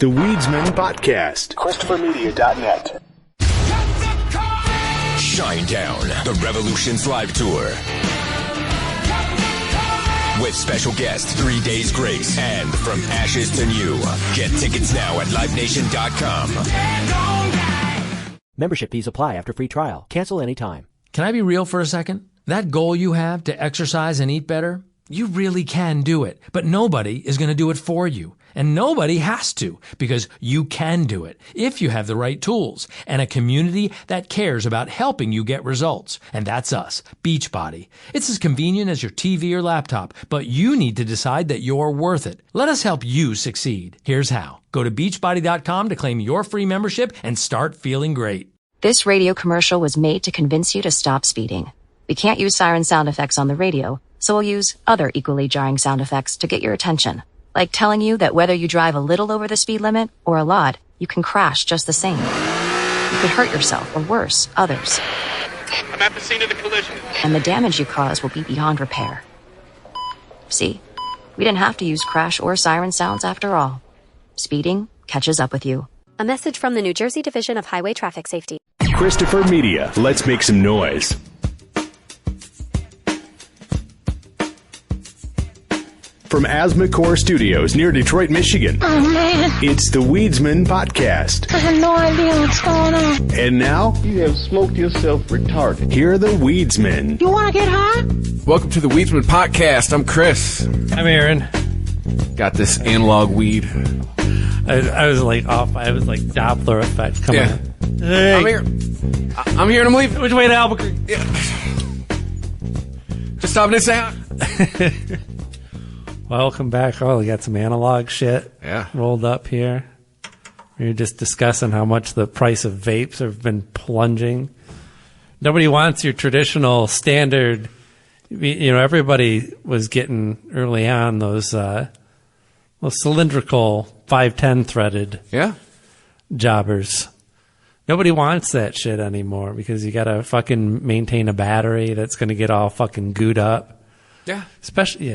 The Weedsman Podcast. ChristopherMedia.net. Shinedown, the Revolution's live tour. With special guest, 3 Days Grace, and From Ashes to New. Get tickets now at LiveNation.com. Membership fees apply after free trial. Cancel anytime. Can I be real for a second? That goal you have to exercise and eat better, you really can do it. But nobody is going to do it for you. And nobody has to, because you can do it if you have the right tools and a community that cares about helping you get results. And that's us, Beachbody. It's as convenient as your TV or laptop, but you need to decide that you're worth it. Let us help you succeed. Here's how. Go to Beachbody.com to claim your free membership and start feeling great. This radio commercial was made to convince you to stop speeding. We can't use siren sound effects on the radio, so we'll use other equally jarring sound effects to get your attention. Like telling you that whether you drive a little over the speed limit or a lot, you can crash just the same. You could hurt yourself or worse, others. I'm at the scene of the collision. And the damage you cause will be beyond repair. See, we didn't have to use crash or siren sounds after all. Speeding catches up with you. A message from the New Jersey Division of Highway Traffic Safety. Christopher Media. Let's make some noise. From Asthmacore Studios near Detroit, Michigan. Oh, man. It's the Weedsman Podcast. I have no idea what's going on. And now, you have smoked yourself retarded. Here are the Weedsmen. You want to get high? Welcome to the Weedsman Podcast. I'm Chris. I'm Aaron. Got this analog weed. I was like off. I was like Doppler effect coming on. Hey. I'm here and I'm leaving. Which way to Albuquerque? Yeah. Just stopping to say hi. Welcome back. Oh, we got some analog shit rolled up here. We were just discussing how much the price of vapes have been plunging. Nobody wants your traditional standard. You know, everybody was getting early on those cylindrical 510 threaded jobbers. Nobody wants that shit anymore because you got to fucking maintain a battery that's going to get all fucking gooed up. Yeah. Especially,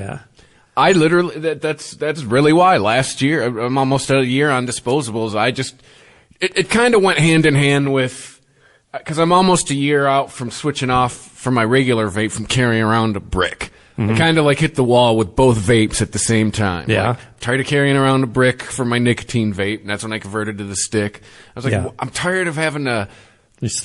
I literally, that's really why. Last year, I'm almost a year on disposables. It kind of went hand in hand with, because I'm almost a year out from switching off from my regular vape from carrying around a brick. Mm-hmm. I kind of like hit the wall with both vapes at the same time. Yeah. Like, tired of carrying around a brick for my nicotine vape, and that's when I converted to the stick. I was like, I'm tired of having to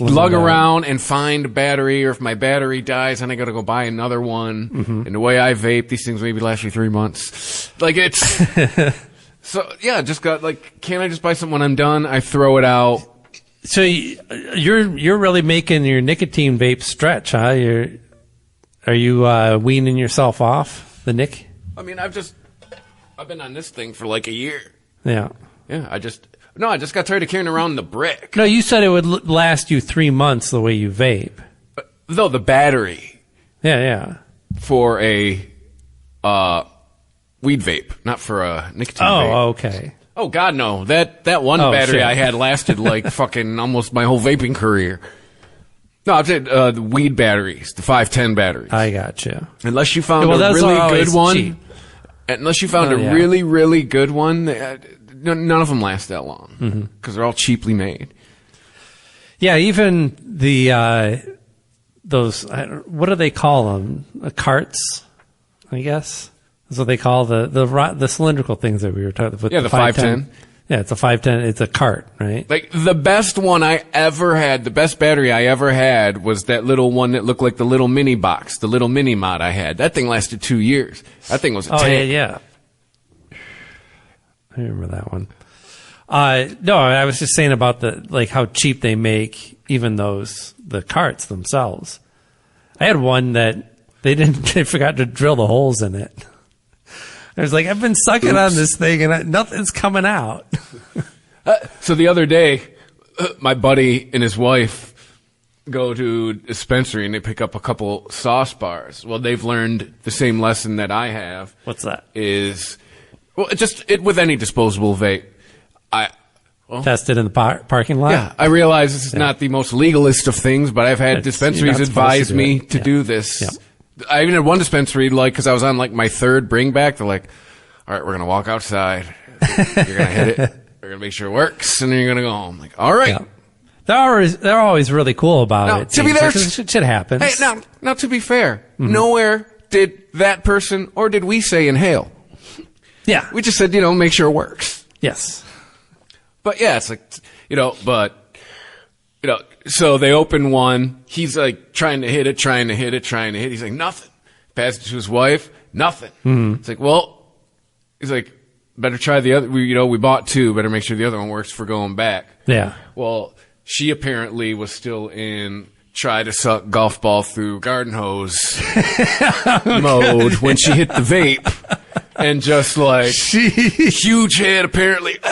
lug around and find a battery, or if my battery dies, then I got to go buy another one. Mm-hmm. And the way I vape, these things maybe last you 3 months. Like it's so just got like, can't I just buy something when I'm done? I throw it out. So you're really making your nicotine vape stretch, huh? Are you weaning yourself off the nick? I mean, I've been on this thing for like a year. Yeah. Yeah. I just got tired of carrying around the brick. No, you said it would last you 3 months the way you vape. Though the battery. Yeah. For a weed vape, not for a nicotine vape. Oh, okay. Oh, God, no. That one battery shit. I had lasted like fucking almost my whole vaping career. No, I'm saying the weed batteries, the 510 batteries. I got you. Unless you found a really good one. Cheap. Unless you found a really, really good one, none of them last that long because they're all cheaply made. Yeah, even the those what do they call them? Carts, I guess. That's what they call the cylindrical things that we were talking about. Yeah, the 510. Yeah, it's a 510. It's a cart, right? Like the best one I ever had, the best battery I ever had was that little one that looked like the little mini box, the little mini mod I had. That thing lasted 2 years. That thing was a tank. Yeah. I remember that one. No, I was just saying about how cheap they make even the carts themselves. I had one that they forgot to drill the holes in it. I was like, I've been sucking on this thing and nothing's coming out. So the other day, my buddy and his wife go to a dispensary and they pick up a couple sauce bars. Well, they've learned the same lesson that I have. What's that? With any disposable vape. Test it in the parking lot? Yeah, I realize this is not the most legalist of things, but I've had dispensaries advise me to do this. Yep. I even had one dispensary, because I was on my third bring back, they're like, all right, we're going to walk outside. You're going to hit it. We're going to make sure it works, and then you're going to go home. Like, all right. Yeah. They're always really cool about now, it. To be there, shit happens. Hey, now to be fair, nowhere did that person or did we say inhale. Yeah. We just said, make sure it works. Yes. But yeah, it's like, so they open one. He's like trying to hit it. He's like, nothing. Pass it to his wife. Nothing. Mm-hmm. It's like, well, he's like, better try the other. We bought two. Better make sure the other one works for going back. Yeah. Well, she apparently was still in try to suck golf ball through garden hose mode when she hit the vape. And just like, huge hit, apparently, sees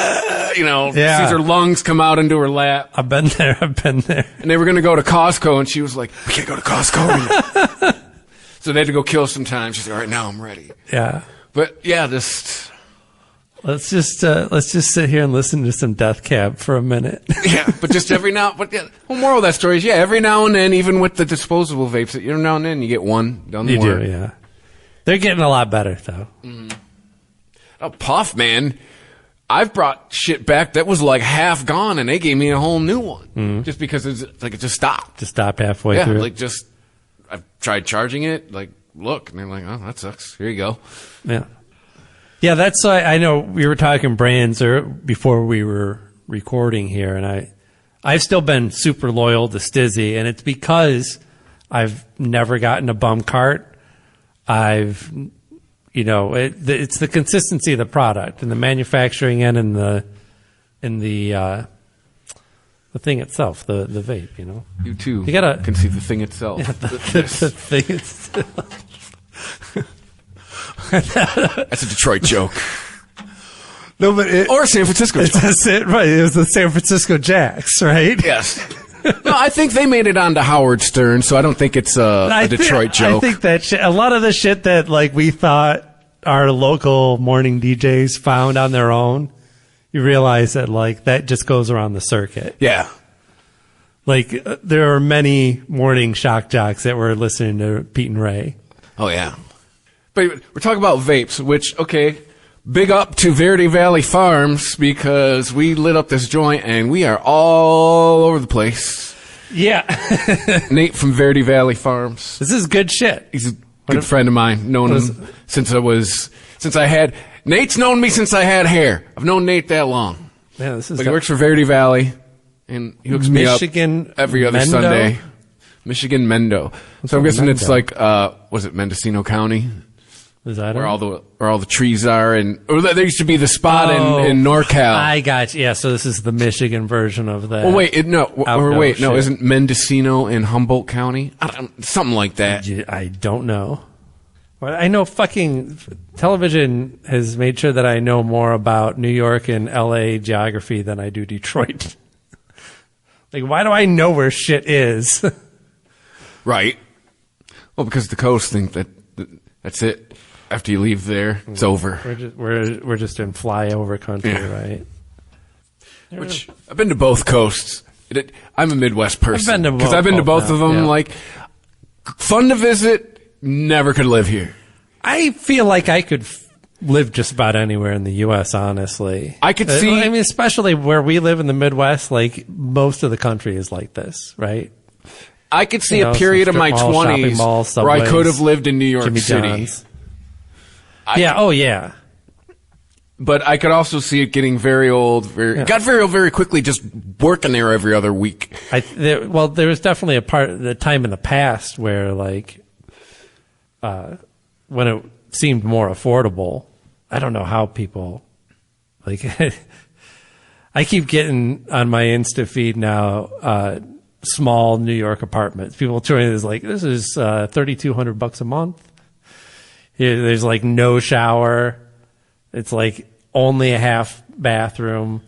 her lungs come out into her lap. I've been there. And they were going to go to Costco, and she was like, we can't go to Costco. So they had to go kill some time. She's like, all right, now I'm ready. Yeah. But yeah, let's just sit here and listen to some Death Cab for a minute. Yeah, but just every now, moral of that story is, every now and then, even with the disposable vapes, every now and then you get one done the work. You do, yeah. They're getting a lot better, though. Mm-hmm. Oh, Puff, man. I've brought shit back that was like half gone, and they gave me a whole new one. Just because it's like it just stopped. Just stopped halfway through. Like I've tried charging it, like, look, and they're like, oh, that sucks. Here you go. Yeah. Yeah, that's why I know we were talking brands before we were recording here, and I've still been super loyal to Stizzy, and it's because I've never gotten a bum cart. It's the consistency of the product and the manufacturing end and the thing itself, the vape, You too. You gotta can see the thing itself. Yeah, the thing itself. That's a Detroit joke. No, but or a San Francisco joke. That's it, right? It was the San Francisco Jacks, right? Yes. No, I think they made it onto Howard Stern, so I don't think it's a Detroit joke. I think that shit, a lot of the shit that we thought our local morning DJs found on their own, you realize that that just goes around the circuit. Yeah. There are many morning shock jocks that were listening to Pete and Ray. Oh yeah. But we're talking about vapes, which, okay, big up to Verde Valley Farms because we lit up this joint and we are all over the place. Yeah. Nate from Verde Valley Farms. This is good shit. He's a good friend of mine. Known him Nate's known me since I had hair. I've known Nate that long. Yeah, this is. But he works for Verde Valley and he hooks me up every other Sunday. Michigan Mendo. So I'm guessing it's was it Mendocino County? Is that where all the trees are, or there used to be the spot in NorCal. I got you. Yeah, so this is the Michigan version of that. Well, isn't Mendocino in Humboldt County? Something like that. I don't know. Well, I know fucking television has made sure that I know more about New York and LA geography than I do Detroit. Why do I know where shit is? Right. Well, because the coast think that's it. After you leave there, it's over. We're just in flyover country, right? Which I've been to both coasts. I'm a Midwest person because I've been to both of them. Yeah. Fun to visit. Never could live here. I feel like I could live just about anywhere in the U.S. Honestly, I could see. I mean, especially where we live in the Midwest. Most of the country is like this, right? I could see a period of my 20s where I could have lived in New York City. John's. Oh yeah. But I could also see it getting very old. Got very old very quickly. Just working there every other week. There was definitely the time in the past where when it seemed more affordable. I don't know how people I keep getting on my Insta feed now. Small New York apartments. People trying this is $3,200 a month. There's no shower. It's only a half bathroom.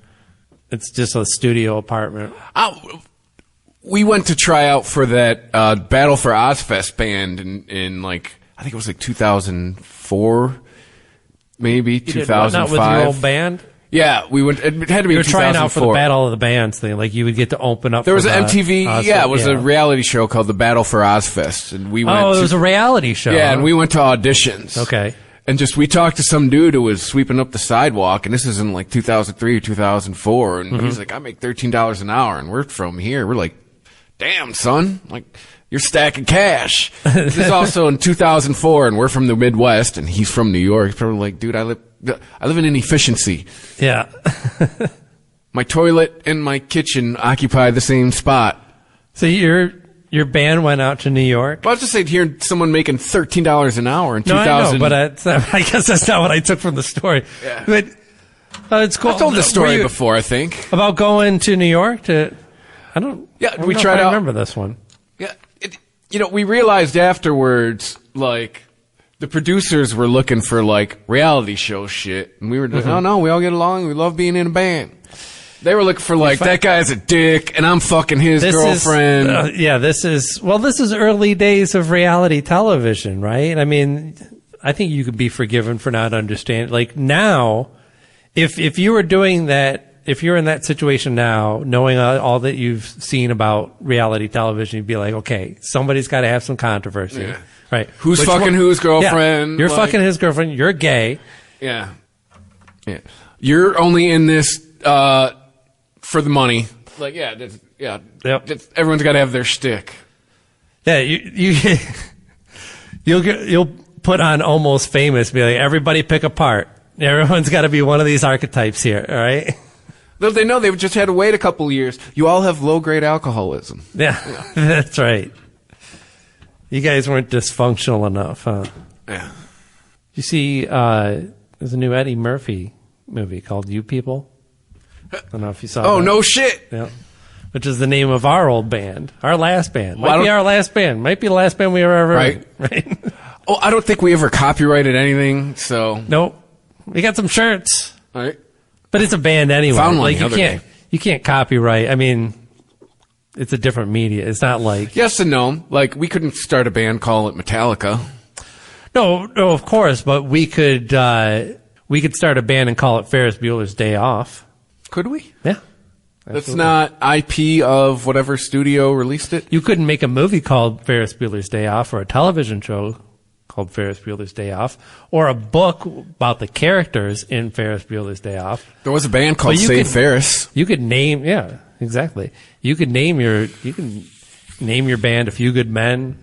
It's just a studio apartment. We went to try out for that Battle for Ozfest band in I think it was 2004, maybe 2005. Not with your old band. Yeah, we went. It had to be. You were trying out for the Battle of the Bands thing. You would get to open up. There was an MTV. Ozfest, it was a reality show called the Battle for Ozfest, and we went. Oh, it was a reality show. Yeah, and we went to auditions. Okay. And just, we talked to some dude who was sweeping up the sidewalk, and this is in like 2003 or 2004, and he's like, I make $13 an hour, and we're from here. We're like, damn, son, like, you're stacking cash. This is also in 2004, and we're from the Midwest, and he's from New York. He's probably like, dude, I live in inefficiency. Yeah. My toilet and my kitchen occupy the same spot. So your band went out to New York? Well, I was just saying, hearing someone making $13 an hour in 2000. I know, but I guess that's not what I took from the story. Yeah. But it's cool. I've told this story before, I think. About going to New York to... We tried out. I remember this one. Yeah. We realized afterwards, like, the producers were looking for, like, reality show shit. And we were like, oh, no, we all get along. We love being in a band. They were looking for, like, that guy's a dick, and I'm fucking his girlfriend. This is early days of reality television, right? I mean, I think you could be forgiven for not understanding. Like, now, if you were doing that, if you're in that situation now, knowing all that you've seen about reality television, you'd be like, okay, somebody's got to have some controversy, right? Who's fucking whose girlfriend? Yeah, you're fucking his girlfriend. You're gay. Yeah. You're only in this for the money. Like, everyone's got to have their shtick. Yeah, you'll put on Almost Famous, be like, everybody pick a part. Everyone's got to be one of these archetypes here, all right? They know they've just had to wait a couple of years. You all have low-grade alcoholism. Yeah, that's right. You guys weren't dysfunctional enough, huh? Yeah. You see, there's a new Eddie Murphy movie called You People. I don't know if you saw that. Oh, no shit! Yeah. Which is the name of our old band. Our last band. Might be our last band. Might be the last band we were ever in. Right? Oh, I don't think we ever copyrighted anything, so... Nope. We got some shirts. All right. But it's a band anyway. Found one like the other day. You can't copyright. I mean, it's a different media. It's not like... Yes and no. Like, we couldn't start a band, call it Metallica. No, of course, but we could start a band and call it Ferris Bueller's Day Off. Could we? Yeah. That's not IP of whatever studio released it? You couldn't make a movie called Ferris Bueller's Day Off, or a television show called Ferris Bueller's Day Off, or a book about the characters in Ferris Bueller's Day Off. There was a band called Save Ferris. You could name, yeah, exactly. You can name your band A Few Good Men.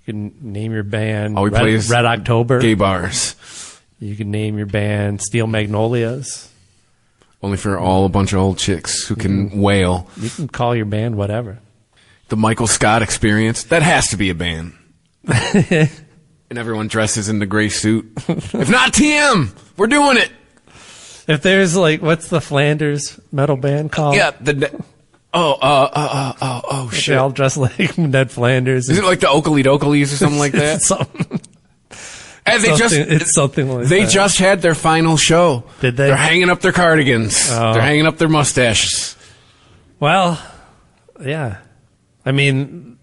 You can name your band Red October. Gay bars. You can name your band Steel Magnolias. Only for a bunch of old chicks who can wail. You can call your band whatever. The Michael Scott Experience. That has to be a band. And everyone dresses in the gray suit. If not TM, we're doing it. If there's like, what's the Flanders metal band called? Yeah, shit. They all dress like Ned Flanders. Is it like the Oakley Dokleys or something like that? It's something like that. They just had their final show. Did they? They're hanging up their cardigans. Oh. They're hanging up their mustaches. Well, yeah. I mean,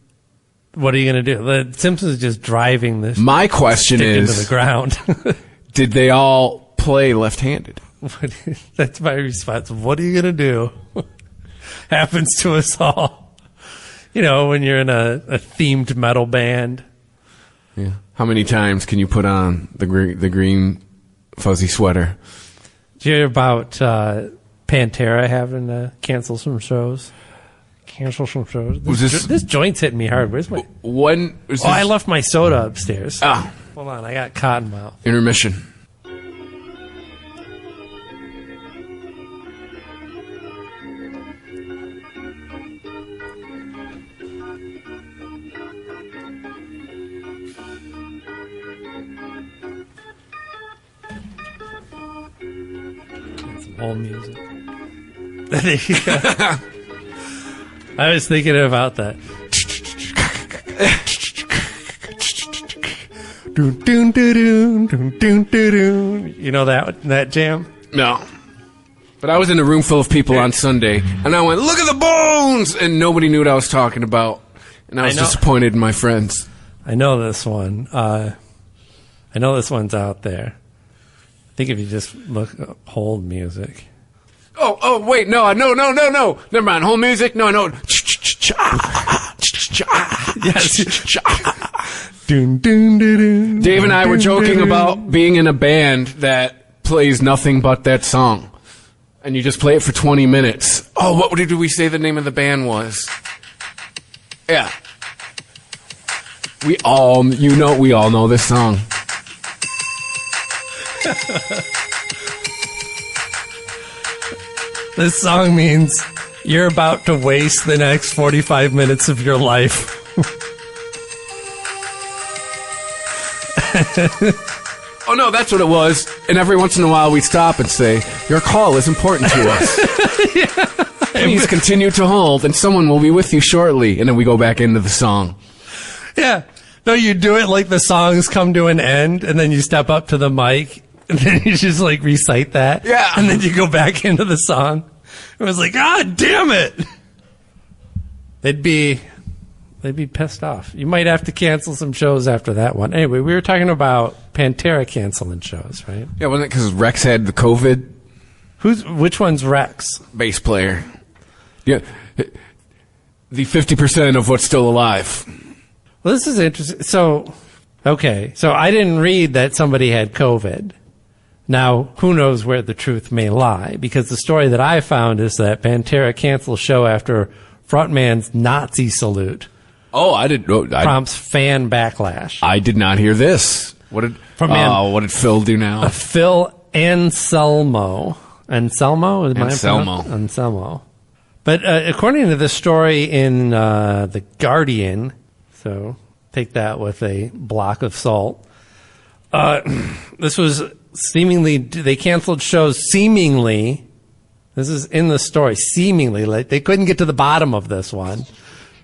what are you going to do? The Simpsons is just driving this. My question is, into the ground. Did they all play left-handed? That's my response. What are you going to do? Happens to us all. You know, when you're in a themed metal band. Yeah. How many times can you put on the green fuzzy sweater? Did you hear about Pantera having to cancel some shows? This joint's hitting me hard. Where's my... When was this? I left my soda upstairs. Oh. Hold on, I got cotton mouth. Intermission. Old music. I was thinking about that. You know that jam? No. But I was in a room full of people on Sunday, and I went, "Look at the bones!" And nobody knew what I was talking about. And I was disappointed in my friends. I know this one. I know this one's out there. I think if you just look up hold music. Oh, wait, no. Never mind. Hold music? No. Yes. Dave and I were joking about being in a band that plays nothing but that song. And you just play it for 20 minutes. Oh, what did we say the name of the band was? Yeah. We all know this song. This song means you're about to waste the next 45 minutes of your life. Oh, no, that's what it was. And every once in a while we'd stop and say, your call is important to us. Yeah. Please continue to hold, and someone will be with you shortly. And then we go back into the song. Yeah. No, you do it like the songs come to an end, and then you step up to the mic, and then you just like recite that. Yeah. And then you go back into the song. It was like, God damn it. They'd be pissed off. You might have to cancel some shows after that one. Anyway, we were talking about Pantera canceling shows, right? Yeah, wasn't it because Rex had the COVID? Which one's Rex? Bass player. Yeah, the 50% of what's still alive. Well, this is interesting. So I didn't read that somebody had COVID. Now, who knows where the truth may lie? Because the story that I found is that Pantera canceled a show after frontman's Nazi salute. Oh, I didn't know. Prompts fan backlash. I did not hear this. What did Phil do now? Phil Anselmo. Anselmo. But according to this story in The Guardian, so take that with a block of salt, this was seemingly, they canceled shows seemingly, this is in the story, seemingly, like they couldn't get to the bottom of this one.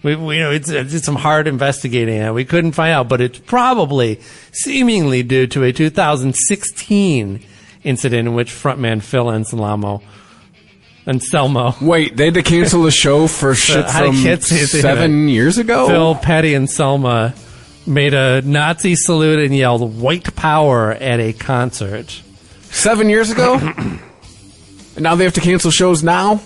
We did some hard investigating and we couldn't find out, but it's probably seemingly due to a 2016 incident in which frontman Phil Anselmo. Wait, they had to cancel the show for shit from 7 years ago? Phil, Patty, and Selma made a Nazi salute and yelled white power at a concert. 7 years ago? And now they have to cancel shows now?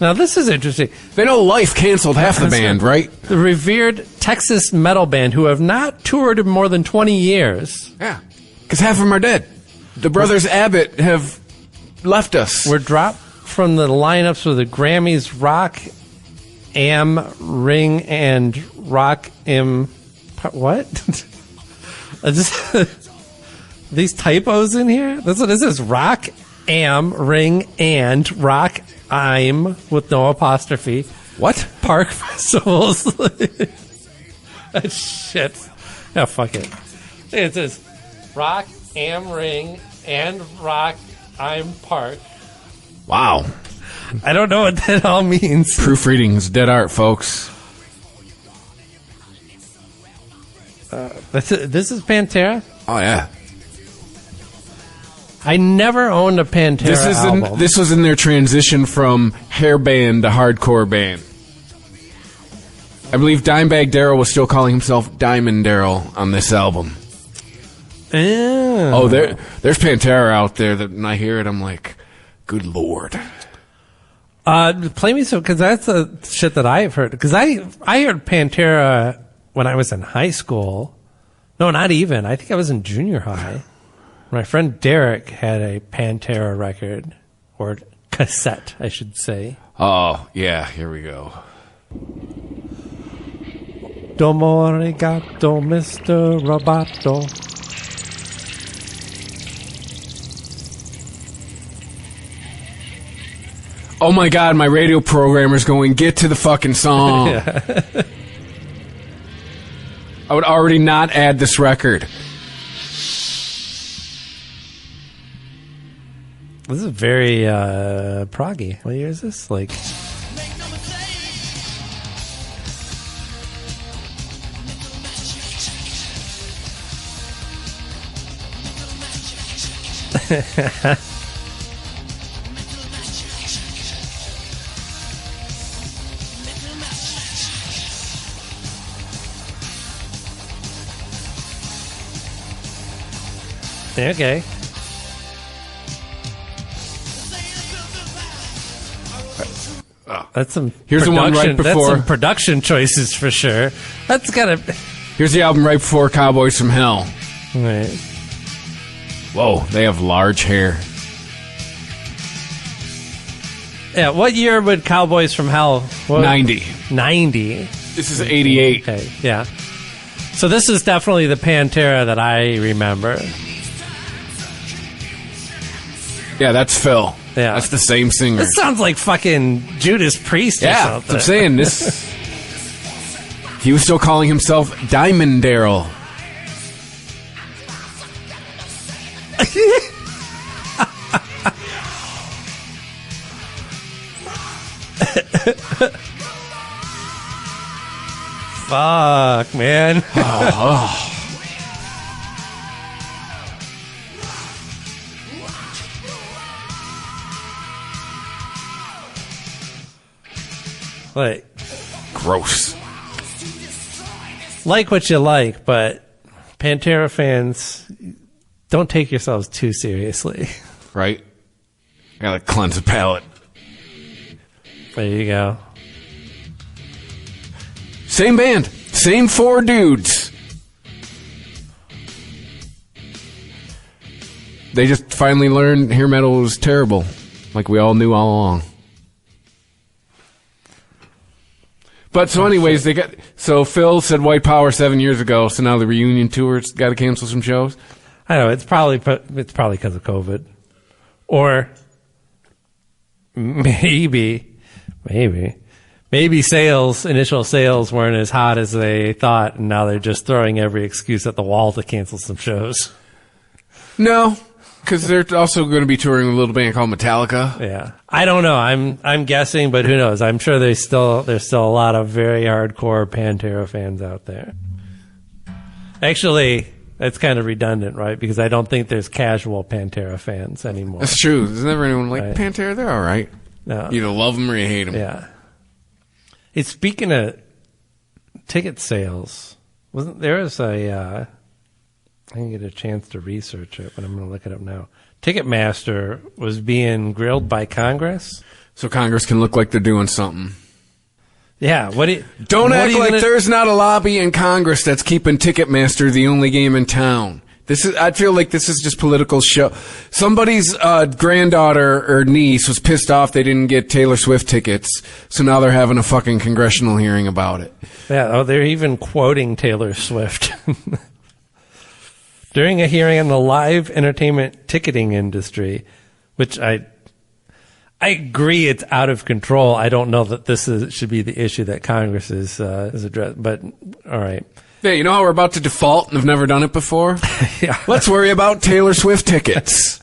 Now, this is interesting. They know Life canceled half the band, right? The revered Texas metal band who have not toured in more than 20 years. Yeah, because half of them are dead. The brothers Abbott have left us. Were dropped from the lineups for the Grammys Rock Am Ring and Rock Am... What? These typos in here? That's what this is. Rock Am Ring and Rock I'm with no apostrophe. What? Park festivals. Shit. Oh, fuck it. It says Rock Am Ring and Rock I'm Park. Wow. I don't know what that all means. Proofreading is dead art, folks. This is Pantera? Oh, yeah. I never owned a Pantera album. This was in their transition from hair band to hardcore band. I believe Dimebag Darrell was still calling himself Diamond Darrell on this album. Oh, there's Pantera out there that when I hear it, I'm like, good Lord. Play me some, because that's the shit that I have heard. Because I heard Pantera when I was in high school. No, not even. I think I was in junior high. My friend Derek had a Pantera record, or cassette, I should say. Oh, yeah, here we go. Domo arigato, Mr. Roboto. Oh my God, my radio programmer's going, get to the fucking song. Yeah. I would already not add this record. This is very proggy. What year is this? Like... Okay. Oh. That's some. Here's the one right before. That's some production choices for sure. That's gotta. Here's the album right before Cowboys from Hell. Right. Whoa, they have large hair. Yeah, what year would Cowboys from Hell? 90. 90. This is 88. Okay, yeah. So this is definitely the Pantera that I remember. Yeah, that's Phil. Yeah. That's the same singer. This sounds like fucking Judas Priest or yeah, something. that's what I'm saying. This. He was still calling himself Diamond Daryl. Fuck, man. Like, gross. Like what you like, but Pantera fans, don't take yourselves too seriously. Right? Gotta cleanse the palate. There you go. Same band. Same 4 dudes. They just finally learned hair metal was terrible. Like we all knew all along. But so anyways, so Phil said White Power 7 years ago, so now the reunion tour's got to cancel some shows. I know, it's probably because of COVID. Or maybe initial sales weren't as hot as they thought, and now they're just throwing every excuse at the wall to cancel some shows. No, because they're also going to be touring with a little band called Metallica. Yeah, I don't know. I'm guessing, but who knows? I'm sure there's still a lot of very hardcore Pantera fans out there. Actually, that's kind of redundant, right? Because I don't think there's casual Pantera fans anymore. That's true. There's never anyone like right. Pantera. They're all right. No. You either love them or you hate them. Yeah. Hey, speaking of ticket sales, I didn't get a chance to research it, but I'm going to look it up now. Ticketmaster was being grilled by Congress. So Congress can look like they're doing something. Yeah. Don't act like there's not a lobby in Congress that's keeping Ticketmaster the only game in town. I feel like this is just political show. Somebody's granddaughter or niece was pissed off they didn't get Taylor Swift tickets, so now they're having a fucking congressional hearing about it. Yeah, they're even quoting Taylor Swift. During a hearing on the live entertainment ticketing industry, which I agree it's out of control. I don't know that this should be the issue that Congress is addressed, but all right. Yeah, you know how we're about to default and have never done it before? Yeah. Let's worry about Taylor Swift tickets.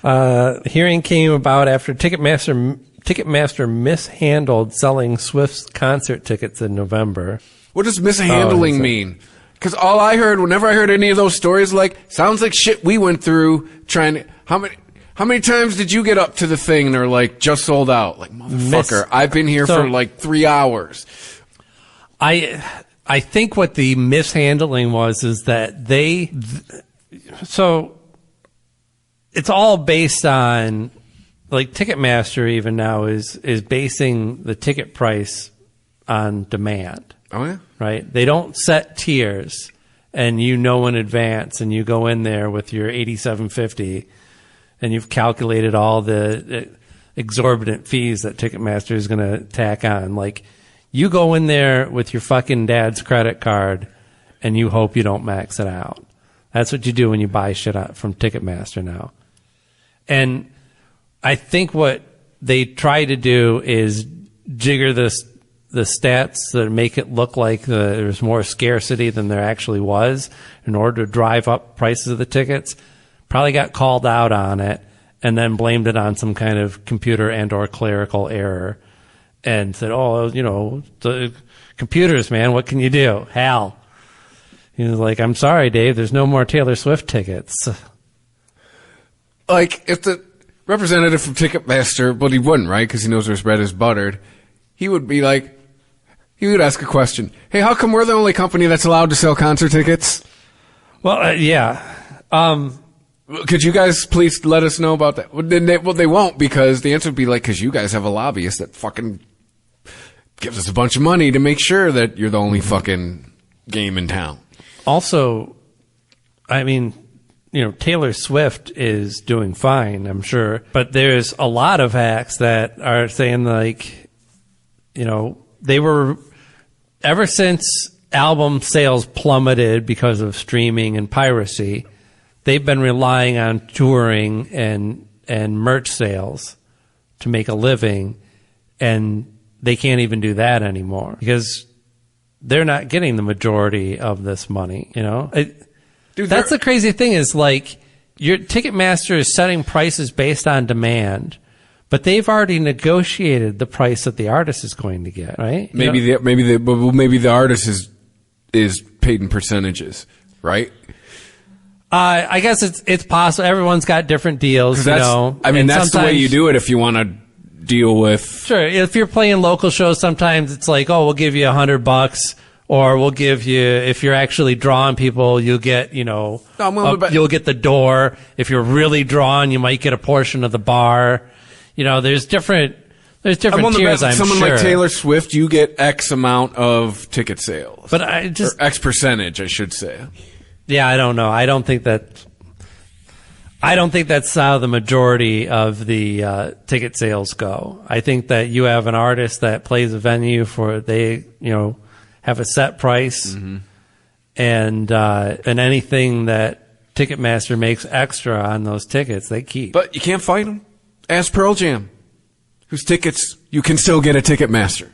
Hearing came about after Ticketmaster mishandled selling Swift's concert tickets in November. What does mishandling mean? Because all I heard, whenever I heard any of those stories, sounds like shit we went through trying to... How many times did you get up to the thing and they're like, just sold out? Like, motherfucker, I've been here for 3 hours. I think what the mishandling is that so it's all based on, like, Ticketmaster even now is basing the ticket price on demand. Oh, yeah? Right? They don't set tiers and in advance and you go in there with your $87.50 and you've calculated all the exorbitant fees that Ticketmaster is going to tack on. Like, you go in there with your fucking dad's credit card and you hope you don't max it out. That's what you do when you buy shit from Ticketmaster now. And I think what they try to do is jigger the stats that make it look like there's more scarcity than there actually was in order to drive up prices of the tickets. Probably got called out on it and then blamed it on some kind of computer and or clerical error. And said, the computers, man, what can you do? Hal. He was like, I'm sorry, Dave, there's no more Taylor Swift tickets. Like, if the representative from Ticketmaster, but he wouldn't, right? Because he knows his bread is buttered. He would be like, he would ask a question. Hey, how come we're the only company that's allowed to sell concert tickets? Well, yeah. Could you guys please let us know about that? Well, they won't, because the answer would be like, because you guys have a lobbyist that fucking gives us a bunch of money to make sure that you're the only fucking game in town. Also, I mean, Taylor Swift is doing fine, I'm sure, but there's a lot of acts that are saying like, they were, ever since album sales plummeted because of streaming and piracy, they've been relying on touring and merch sales to make a living, and they can't even do that anymore because they're not getting the majority of this money, Dude, that's the crazy thing is like your Ticketmaster is setting prices based on demand, but they've already negotiated the price that the artist is going to get, right? Maybe the artist is paid in percentages, right? I guess it's possible. Everyone's got different deals, that's the way you do it if you want to deal with. Sure, if you're playing local shows, sometimes it's like, we'll give you $100, or we'll give you, if you're actually drawing people, you'll get, you'll get the door. If you're really drawing, you might get a portion of the bar. There's different tiers. Someone like Taylor Swift, you get X amount of ticket sales, but or X percentage, I should say. Yeah, I don't know. I don't think that's how the majority of the ticket sales go. I think that you have an artist that plays a venue have a set price, and anything that Ticketmaster makes extra on those tickets, they keep. But you can't fight them. Ask Pearl Jam, whose tickets you can still get at Ticketmaster.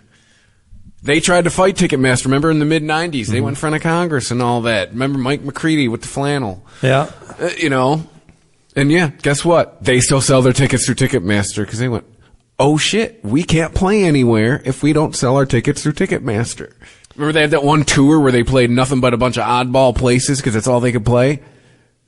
They tried to fight Ticketmaster. Remember in the mid-'90s, they went in front of Congress and all that. Remember Mike McCready with the flannel? Yeah. And yeah, guess what? They still sell their tickets through Ticketmaster because they went, oh shit, we can't play anywhere if we don't sell our tickets through Ticketmaster. Remember they had that one tour where they played nothing but a bunch of oddball places because that's all they could play?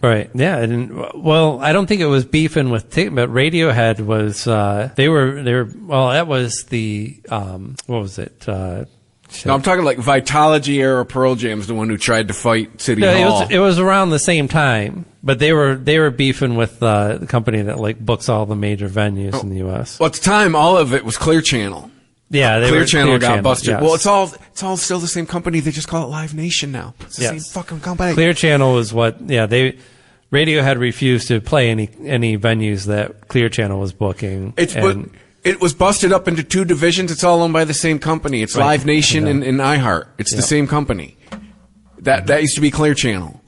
Right. Yeah. I don't think it was beefing with but Radiohead was, that was the, what was it? No, I'm talking like Vitalogy era Pearl Jam's the one who tried to fight City Hall. It was around the same time, but they were beefing with the company that like books all the major venues in the U.S. Well, at the time, all of it was Clear Channel. Yeah, Clear Channel got busted. Yes. Well, it's all still the same company. They just call it Live Nation now. It's the same fucking company. Clear Channel is Radiohead refused to play any venues that Clear Channel was booking. It was busted up into two divisions. It's all owned by the same company. It's right. Live Nation and iHeart. It's the same company. That used to be Clear Channel.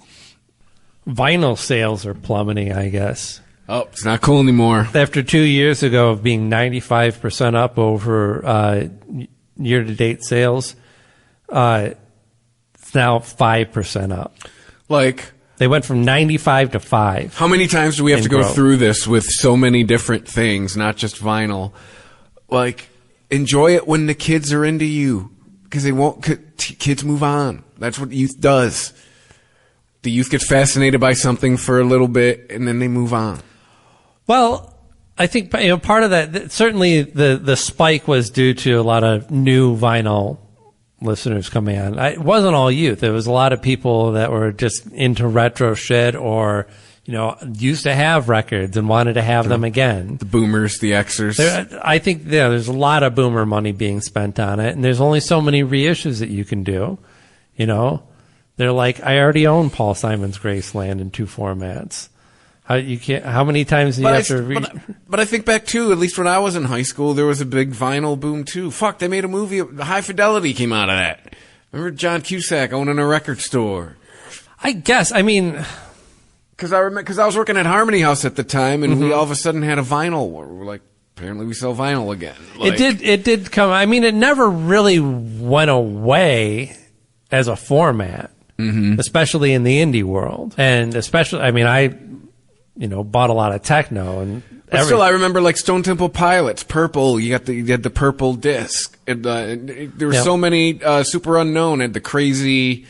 Vinyl sales are plummeting, I guess. Oh, it's not cool anymore. After 2 years ago of being 95% up over year-to-date sales, it's now 5% up. Like... They went from 95 to 5. How many times do we have to go through this with so many different things, not just vinyl? Like, enjoy it when the kids are into you, because they won't. Kids move on. That's what youth does. The youth gets fascinated by something for a little bit, and then they move on. Well, I think part of that, certainly the spike was due to a lot of new vinyl listeners coming on. It wasn't all youth. There was a lot of people that were just into retro shit or, used to have records and wanted to have them again. The boomers, the Xers. I think there's a lot of boomer money being spent on it, and there's only so many reissues that you can do. They're like, I already own Paul Simon's Graceland in 2 formats. How many times do you have to But I think back, too, at least when I was in high school, there was a big vinyl boom, too. Fuck, they made a movie. High Fidelity came out of that. Remember John Cusack owning a record store? I guess. I mean... Because I was working at Harmony House at the time, and we all of a sudden had a vinyl. We're like, apparently we sell vinyl again. Like, it did come... I mean, it never really went away as a format, especially in the indie world. And especially... I mean, I... bought a lot of techno and. But still, I remember like Stone Temple Pilots, Purple. You had the purple disc. And, there were so many. Super Unknown had the crazy,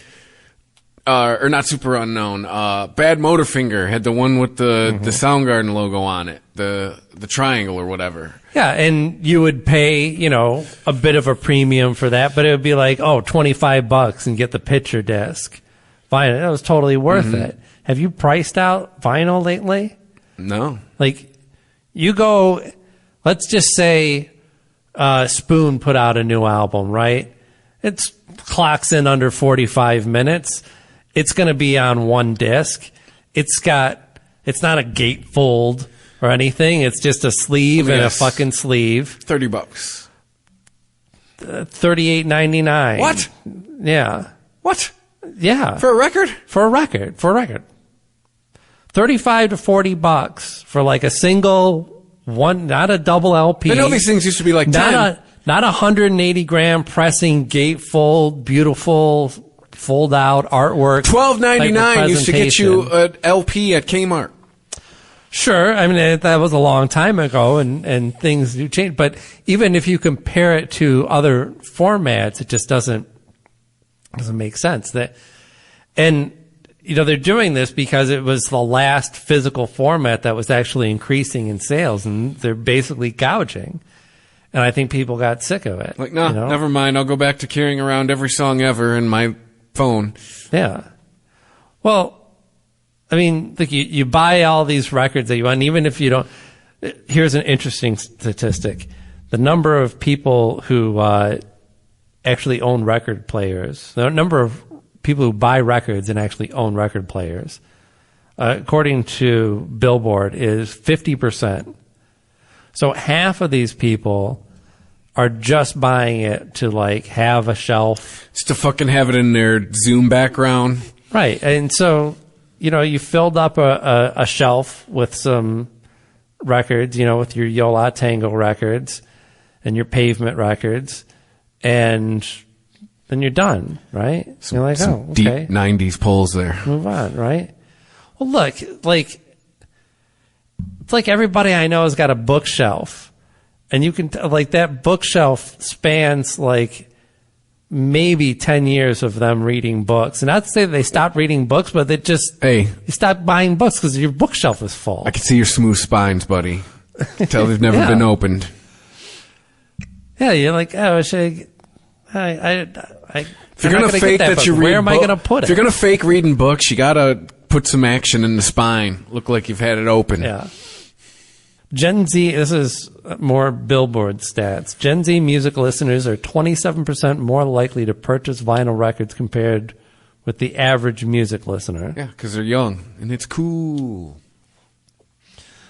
or not Super Unknown. Bad Motorfinger had the one with the Soundgarden logo on it, the triangle or whatever. Yeah, and you would pay a bit of a premium for that, but it would be like $25 and get the picture disc. Fine, it was totally worth it. Have you priced out vinyl lately? No. Like, you go, let's just say Spoon put out a new album, right? It's clocks in under 45 minutes. It's going to be on one disc. It's not a gatefold or anything. It's just a sleeve and a fucking sleeve. $30. $38.99. What? Yeah. What? Yeah. For a record? For a record. $35 to $40 for like a single one, not a double LP. I know these things used to be like 10. Not 180 gram pressing gatefold, beautiful fold out artwork. $12.99 used to get you an LP at Kmart. Sure, I mean that was a long time ago, and things do change. But even if you compare it to other formats, it just doesn't make sense. And they're doing this because it was the last physical format that was actually increasing in sales, and they're basically gouging. And I think people got sick of it. Like, no, never mind. I'll go back to carrying around every song ever in my phone. Yeah. Well, I mean, look, you buy all these records that you want, even if you don't. Here's an interesting statistic. The number of people who actually own record players, the number of people who buy records and actually own record players, according to Billboard, is 50%. So half of these people are just buying it to like have a shelf. Just to fucking have it in their Zoom background. Right. And so, you filled up a shelf with some records, with your Yo La Tengo records and your Pavement records, and then you're done, right? You're like, oh, okay. Deep 90s pulls there. Move on, right? Well, look, it's like everybody I know has got a bookshelf, and you can that bookshelf spans like maybe 10 years of them reading books. And not to say that they stopped reading books, but they just you stopped buying books because your bookshelf is full. I can see your smooth spines, buddy. Tell they've never been opened. Yeah, you're like, oh, if you're gonna fake that you read, where am I gonna put it? If you're gonna fake reading books, you gotta put some action in the spine. Look like you've had it open. Yeah. Gen Z, this is more Billboard stats. Gen Z music listeners are 27% more likely to purchase vinyl records compared with the average music listener. Yeah, because they're young and it's cool.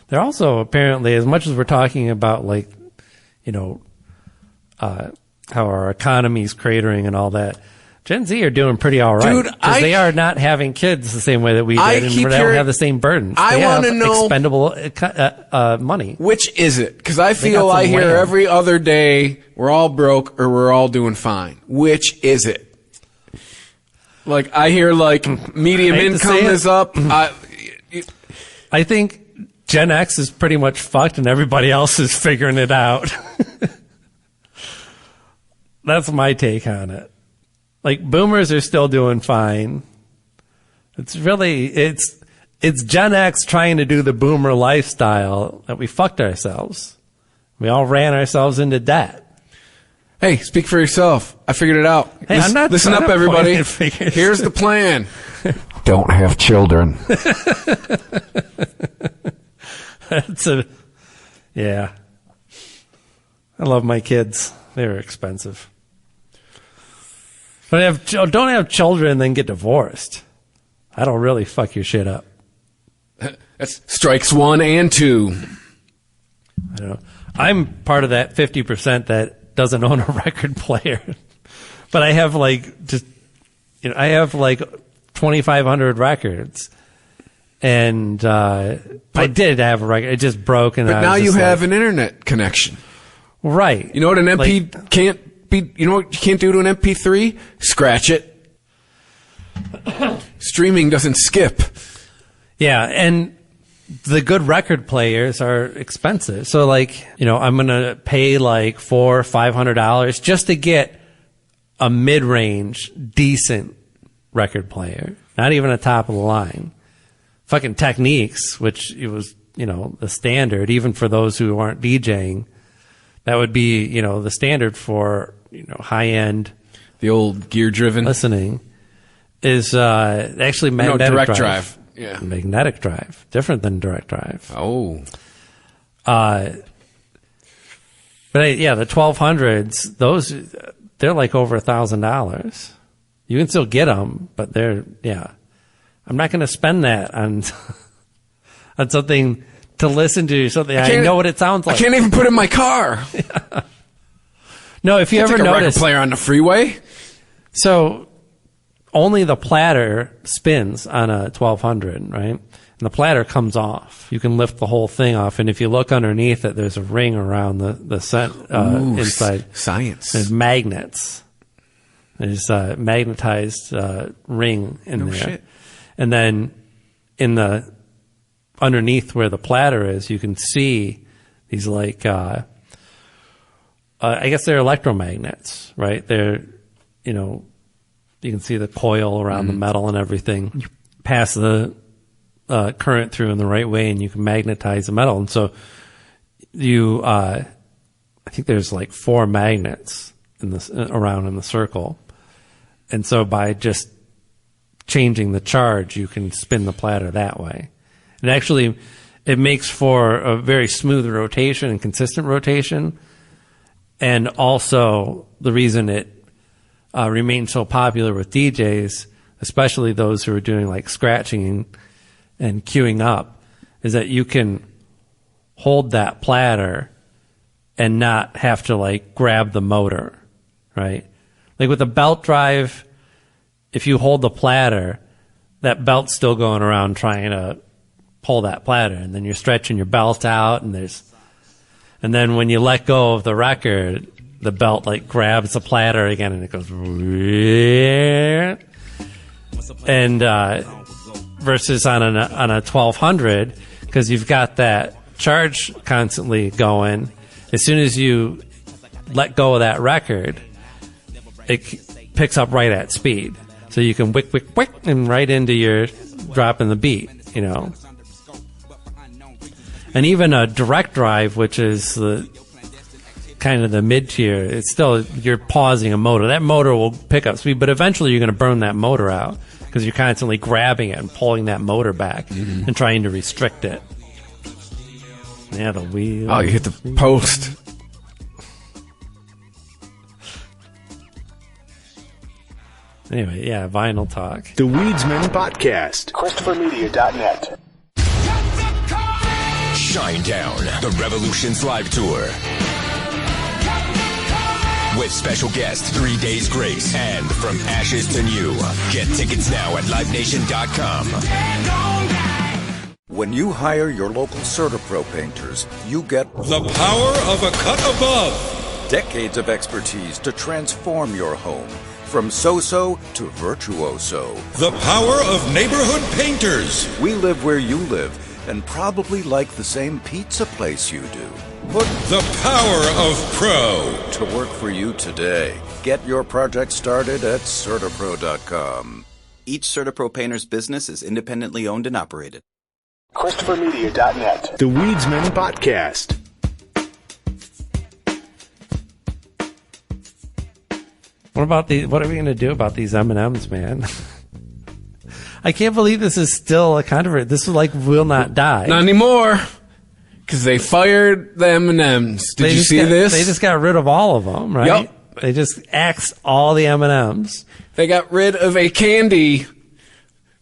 They're also apparently, as much as we're talking about how our economy's cratering and all that, Gen Z are doing pretty all right. Dude, because they are not having kids the same way that we did, and they don't have the same burdens. I want to know expendable money. Which is it? Because I feel I hear every other day we're all broke or we're all doing fine. Which is it? Like I hear medium income is up. I think Gen X is pretty much fucked, and everybody else is figuring it out. That's my take on it. Boomers are still doing fine. It's Gen X trying to do the boomer lifestyle that we fucked ourselves. We all ran ourselves into debt. Hey, speak for yourself. I figured it out. Hey, listen up, everybody. Here's the plan. Don't have children. Yeah. I love my kids. They're expensive. Don't have children and then get divorced. That'll really fuck your shit up. That's strikes 1 and 2. I don't know. I'm part of that 50% that doesn't own a record player. But I have I have 2,500 records. And I did have a record. It just broke. And but now you have an internet connection. Right. You know what an MP can't be? You know what you can't do to an MP3? Scratch it. Streaming doesn't skip. Yeah, and the good record players are expensive. So I'm going to pay $400 or $500 just to get a mid-range decent record player. Not even a top of the line. Fucking Techniques, which it was, the standard, even for those who aren't DJing. That would be, the standard for, high-end. The old gear-driven listening is actually magnetic direct drive. Yeah. Magnetic drive. Different than direct drive. Oh. But the 1200s, they're like over $1,000. You can still get them, but I'm not going to spend that on on something to listen to, something I know what it sounds like. I can't even put it in my car. Yeah. No, if you ever notice, a record player on the freeway. So only the platter spins on a 1200, right? And the platter comes off. You can lift the whole thing off, and if you look underneath it, there's a ring around the inside. Science. There's magnets. There's a magnetized ring in there. Shit. And then in the underneath where the platter is, you can see these I guess they're electromagnets, right? They're, you can see the coil around the metal and everything. You pass the current through in the right way, and you can magnetize the metal. And so I think there's like 4 magnets around in the circle. And so by just changing the charge, you can spin the platter that way. And actually, it makes for a very smooth rotation and consistent rotation. And also, the reason it remains so popular with DJs, especially those who are doing like scratching and queuing up, is that you can hold that platter and not have to like grab the motor, right? Like with a belt drive, if you hold the platter, that belt's still going around trying to pull that platter, and then you're stretching your belt out, and then when you let go of the record, the belt like grabs the platter again, and it goes, and versus on a 1200, because you've got that charge constantly going. As soon as you let go of that record, it picks up right at speed, so you can wick, and right into your dropping the beat, And even a direct drive, which is the kind of the mid-tier, it's still, you're pausing a motor. That motor will pick up speed, but eventually you're going to burn that motor out because you're constantly grabbing it and pulling that motor back and trying to restrict it. Yeah, the wheel. Oh, you hit the post. Anyway, yeah, Vinyl Talk. The Weedsman Podcast. ChristopherMedia.net. Shinedown, the Revolution's live tour. With special guest 3 Days Grace and From Ashes to New. Get tickets now at LiveNation.com. When you hire your local CertaPro painters, you get the power of a cut above. Decades of expertise to transform your home. From so-so to virtuoso. The power of neighborhood painters. We live where you live and probably like the same pizza place you do. Put the power of pro to work for you today. Get your project started at CertaPro.com. Each CertaPro painter's business is independently owned and operated. ChristopherMedia.net. The Weedsman Podcast. What are we going to do about these M&Ms, man? I can't believe this is still a controversy. This will not die. Not anymore. Because they fired the M&Ms. Did you see this? They just got rid of all of them, right? Yep. They just axed all the M&Ms. They got rid of a candy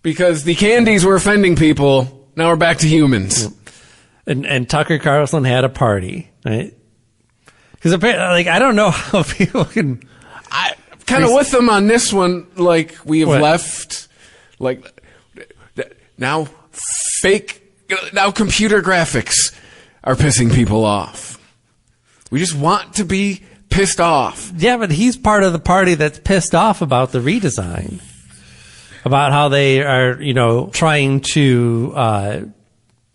because the candies were offending people. Now we're back to humans. And Tucker Carlson had a party, right? Because apparently, I don't know how people can... I'm kind of with them on this one. Like, we have left, now computer graphics are pissing people off. We just want to be pissed off. Yeah, but he's part of the party that's pissed off about the redesign. About how they are, trying to,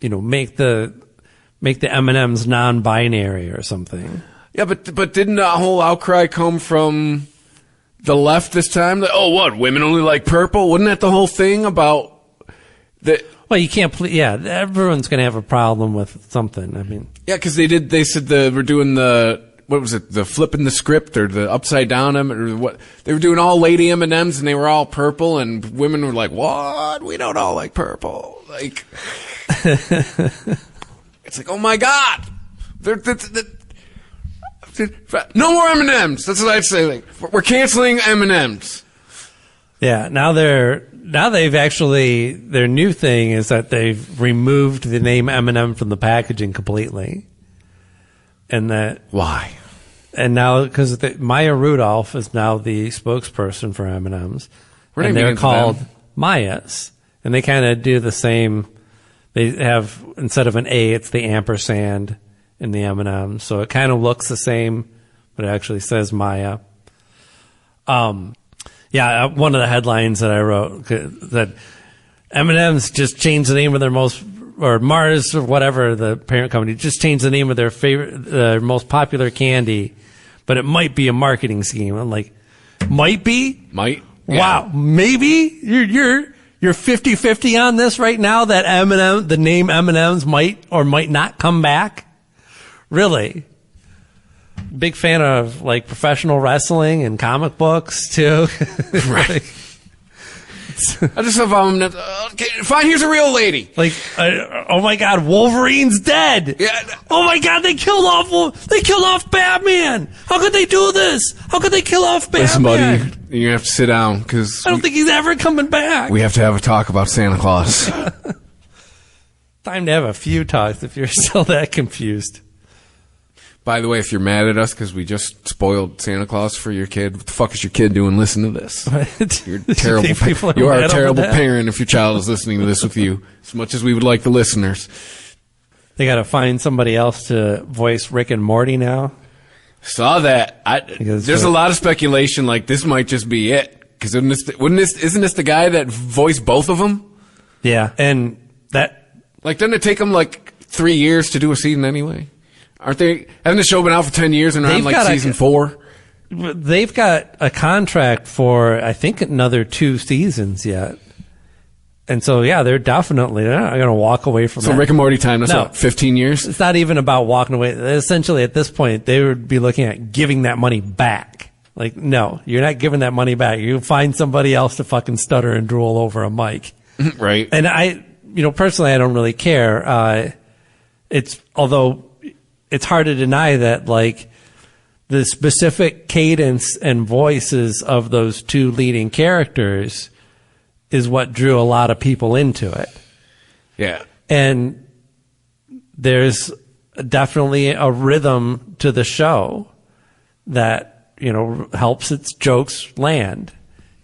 make the M&Ms non-binary or something. Yeah, but didn't the whole outcry come from the left this time? Women only like purple? Wasn't that the whole thing about that? Well, you can't everyone's going to have a problem with something. I mean. Yeah, because they said we're doing the flipping the script or the upside down or what? They were doing all lady M&Ms and they were all purple and women were like, what? We don't all like purple. Like, it's like, oh my God. No more M&Ms. That's what I'd say. Like, we're canceling M&Ms. Yeah, now they've actually, their new thing is that they've removed the name M&M from the packaging completely. And that... Why? And now, because Maya Rudolph is now the spokesperson for M&Ms. And they're called Mayas. And they kind of do the same. They have, instead of an A, it's the ampersand in the M&M. So it kind of looks the same, but it actually says Maya. Yeah, one of the headlines that I wrote, that M&M's just changed the name of their or Mars or whatever, the parent company, just changed the name of their most popular candy, but it might be a marketing scheme. I'm like, might be? Might. Yeah. Wow. Maybe? You're 50-50 on this right now, that M&M, the name M&M's might or might not come back? Really? Big fan of like professional wrestling and comic books too. Right. I just have fine. Here's a real lady. Like, oh my God, Wolverine's dead. Yeah. Oh my God, they killed off Batman. How could they do this? How could they kill off Batman? Listen, buddy, you have to sit down because I don't think he's ever coming back. We have to have a talk about Santa Claus. Time to have a few talks if you're still that confused. By the way, if you're mad at us because we just spoiled Santa Claus for your kid, what the fuck is your kid doing? Listen to this. What? You're terrible. You are a terrible parent if your child is listening to this with you, as much as we would like the listeners. They got to find somebody else to voice Rick and Morty now. Saw that. There's a lot of speculation like this might just be it. Because isn't this the guy that voiced both of them? Yeah, and that... Like, doesn't it take them like 3 years to do a season anyway? Hasn't the show been out for 10 years and they're on like season 4? They've got a contract for, I think, another 2 seasons yet. And so, yeah, they're not going to walk away from that. So Rick and Morty time, that's what, 15 years? It's not even about walking away. Essentially, at this point, they would be looking at giving that money back. Like, no, you're not giving that money back. You find somebody else to fucking stutter and drool over a mic. Right. And personally, I don't really care. Although it's hard to deny that, like, the specific cadence and voices of those 2 leading characters is what drew a lot of people into it. Yeah. And there's definitely a rhythm to the show that, helps its jokes land.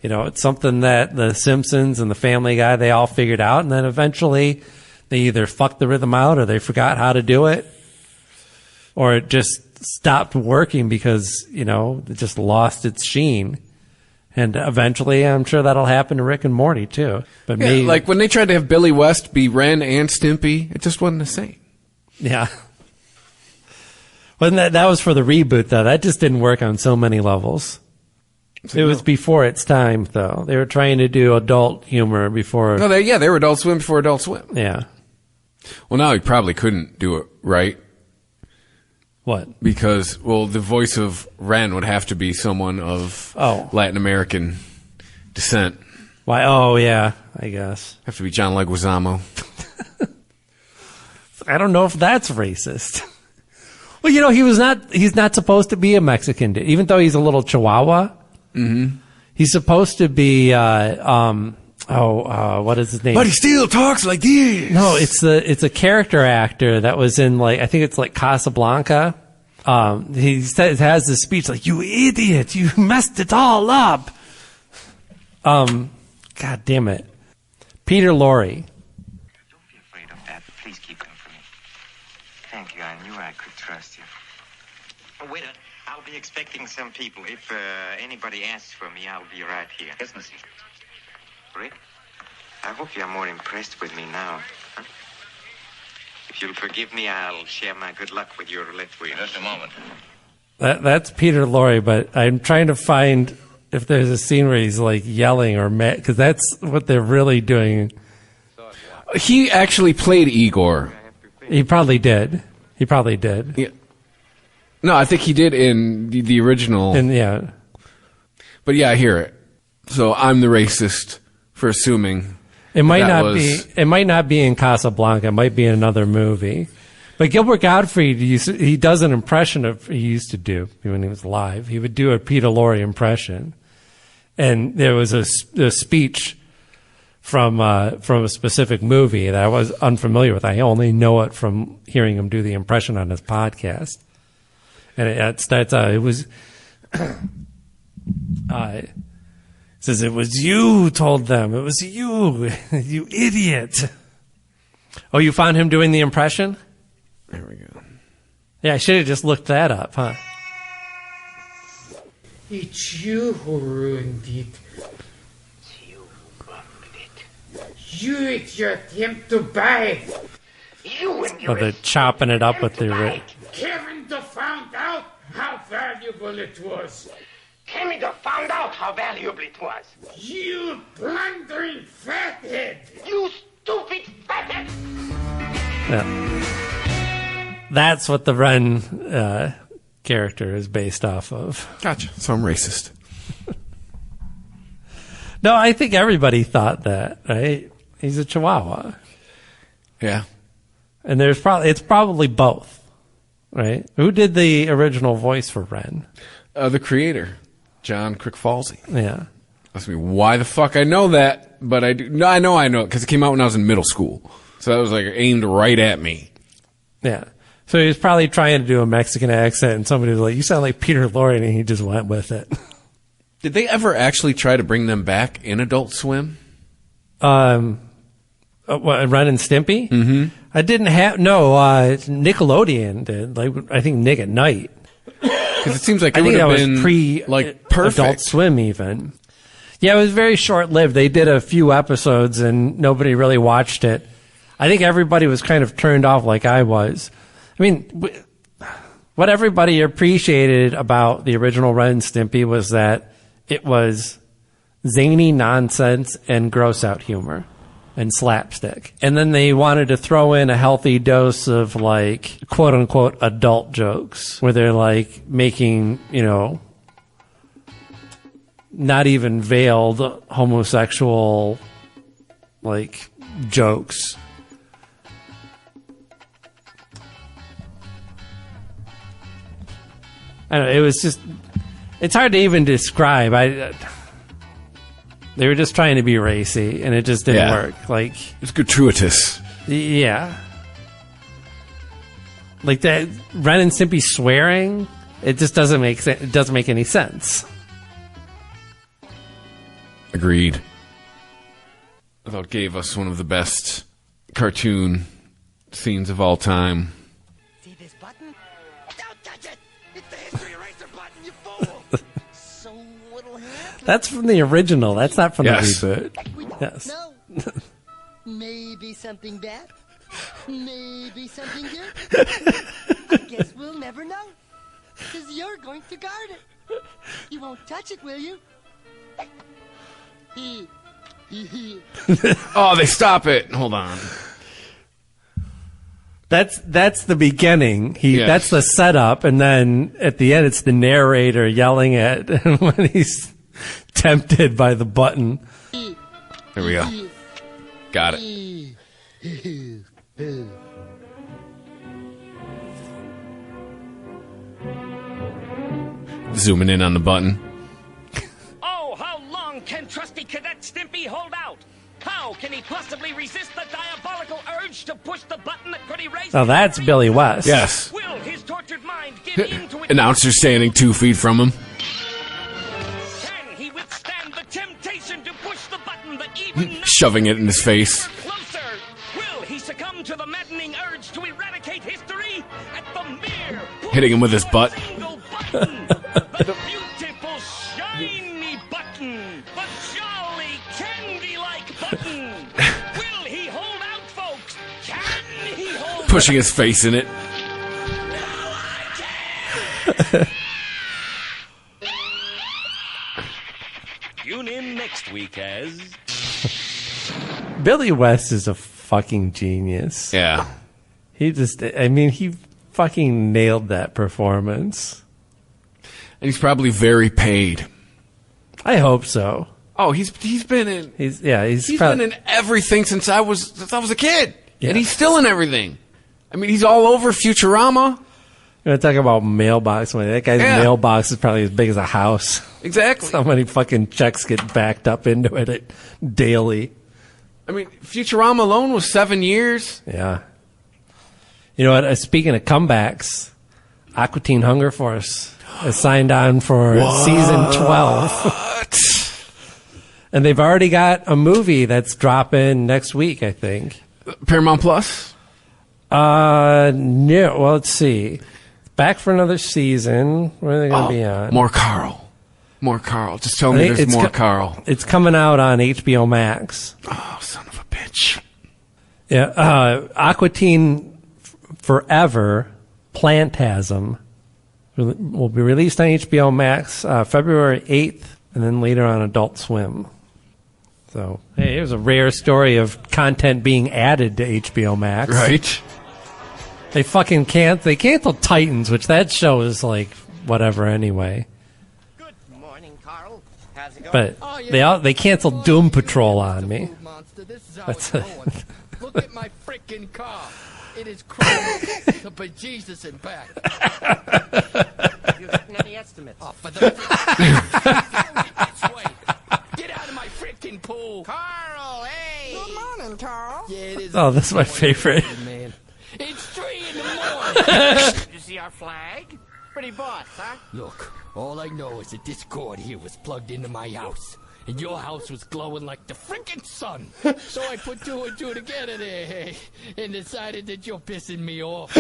It's something that the Simpsons and the Family Guy, they all figured out, and then eventually they either fucked the rhythm out or they forgot how to do it, or it just stopped working because, it just lost its sheen. And eventually, I'm sure that'll happen to Rick and Morty, too. But like when they tried to have Billy West be Ren and Stimpy, it just wasn't the same. Yeah. Wasn't that was for the reboot, though. That just didn't work on so many levels. It was before its time, though. They were trying to do adult humor before. No, they were Adult Swim before Adult Swim. Yeah. Well, now he probably couldn't do it right. What? Because, the voice of Ren would have to be someone of Latin American descent. Why? Oh, yeah, I guess. Have to be John Leguizamo. I don't know if that's racist. Well, he's not supposed to be a Mexican dude, even though he's a little Chihuahua. Mm-hmm. He's supposed to be, what is his name? But he still talks like this. No, it's a character actor that was in, like, I think it's like Casablanca. He has this speech like, "You idiot, you messed it all up." God damn it. Peter Lorre. Don't be afraid of that. Please keep them for me. Thank you. I knew I could trust you. Oh, waiter, I'll be expecting some people. If anybody asks for me, I'll be right here. Yes, monsieur. Rick, I hope you're more impressed with me now. Huh? If you'll forgive me, I'll share my good luck with your roulette wheel. Just a moment. That's Peter Lorre, but I'm trying to find if there's a scene where he's like yelling or mad, because that's what they're really doing. He actually played Igor. He probably did. Yeah. No, I think he did in the original. And yeah. But yeah, I hear it. So I'm the racist for assuming it might not be in Casablanca. It might be in another movie. But Gilbert Gottfried, he does an impression of, he used to do, when he was live, he would do a Peter Lorre impression. And there was a speech from a specific movie that I was unfamiliar with. I only know it from hearing him do the impression on his podcast. And it starts out, it was, says, it was you who told them. It was you, you idiot. Oh, you found him doing the impression? There we go. Yeah, I should have just looked that up, huh? It's you who ruined it. You ruined it. You, it's your attempt to buy it. You and your they're chopping it up with the... Kevin found out how valuable it was. Kevin found out how valuable it was. You blundering fathead. You stupid fathead. Yeah. That's what the Ren character is based off of. Gotcha. So I'm racist. No, I think everybody thought that, right? He's a Chihuahua. Yeah. And it's probably both, right? Who did the original voice for Ren? The creator, John Crick-Falsey. Yeah. Ask me why the fuck I know that, but I do. No, I know it because it came out when I was in middle school. So that was like aimed right at me. Yeah. So he was probably trying to do a Mexican accent, and somebody was like, "You sound like Peter Lorre," and he just went with it. Did they ever actually try to bring them back in Adult Swim? What, Ren and Stimpy? Mm-hmm. I didn't have Nickelodeon did. Like I think Nick at Night. Because it seems like I think that was like perfect. Adult Swim even. Yeah, it was very short lived. They did a few episodes and nobody really watched it. I think everybody was kind of turned off like I was. I mean, what everybody appreciated about the original Ren and Stimpy was that it was zany nonsense and gross out humor and slapstick. And then they wanted to throw in a healthy dose of like quote unquote adult jokes where they're like making, not even veiled homosexual like jokes. I don't know, it was just, it's hard to even describe. They were just trying to be racy, and it just didn't work. Like, it's gratuitous. Yeah. Like that Ren and Stimpy swearing, it just doesn't make sense. It doesn't make any sense. Agreed. I thought it gave us one of the best cartoon scenes of all time. See this button? Don't touch it! It's the history eraser button, you fool! So what'll happen? That's from the original. That's not from the reboot. Yes. No. Maybe something bad. Maybe something good. I guess we'll never know. Because you're going to guard it. You won't touch it, will you? Oh, they stop it. Hold on. That's the beginning. That's the setup, and then at the end, it's the narrator yelling at when he's tempted by the button. There we go. Got it. Zooming in on the button. Oh, how long can trusty Cadet Stimpy hold out? How can he possibly resist the diabolical urge to push the button that could erase... Now that's Billy West. Yes. Will his tortured mind give in to it? Announcer standing 2 feet from him. Can he withstand the temptation to push the button that even... Shoving it in his face. Closer. Will he succumb to the maddening urge to eradicate history at the mere... Hitting him with his butt. The beautiful, shiny button. The jolly, candy-like button. Will he hold out, folks? Can he hold Pushing his face in it. Tune in next week as... Billy West is a fucking genius. Yeah. He fucking nailed that performance. And he's probably very paid. I hope so. Oh, he's been in... He's been in everything since I was a kid. Yeah. And he's still in everything. I mean, he's all over Futurama. You're talking about mailbox money. That guy's mailbox is probably as big as a house. Exactly. So many fucking checks get backed up into it daily. I mean, Futurama alone was 7 years. Yeah. You know what? Speaking of comebacks, Aqua Teen Hunger Force has signed on for season 12. And they've already got a movie that's dropping next week, I think. Paramount Plus? No. Well, let's see. Back for another season. Where are they going to be on? More Carl. Just tell me there's more Carl. It's coming out on HBO Max. Oh, son of a bitch. Yeah. Aqua Teen Forever Plantasm will be released on HBO Max February 8th, and then later on Adult Swim. So, hey, here's a rare story of content being added to HBO Max. Right. They canceled Titans, which that show is like whatever anyway. Good morning, Carl. How's it But they canceled Doom Patrol on me. That's Look at my freaking car. It is crazy to bejesus and back. You getting any estimates? Oh, for the get out of my freaking pool. Carl, hey. Good morning, Carl. Yeah, it is. Oh, that's my favorite. Man. It's 3 in the morning. Did you see our flag? Pretty boss, huh? Look, all I know is that this cord here was plugged into my house. And your house was glowing like the frickin' sun. So I put 2 and 2 together there, hey, and decided that you're pissing me off.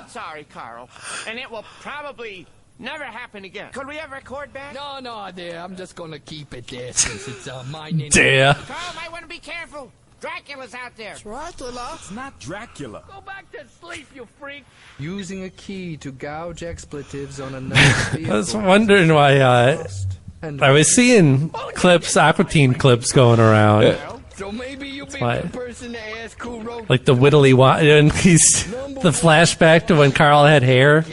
Sorry, Carl. And it will probably never happen again. Could we ever record back? No, there. I'm just gonna keep it there since it's mine. There. Carl might want to be careful. Dracula's out there. Dracula? It's not Dracula. Go back to sleep, you freak. Using a key to gouge expletives on another vehicle. I was wondering why I was seeing clips, Aqua Teen clips going around. So maybe you'll be the person to ask who wrote like the Whittly and he's the flashback to when Carl had hair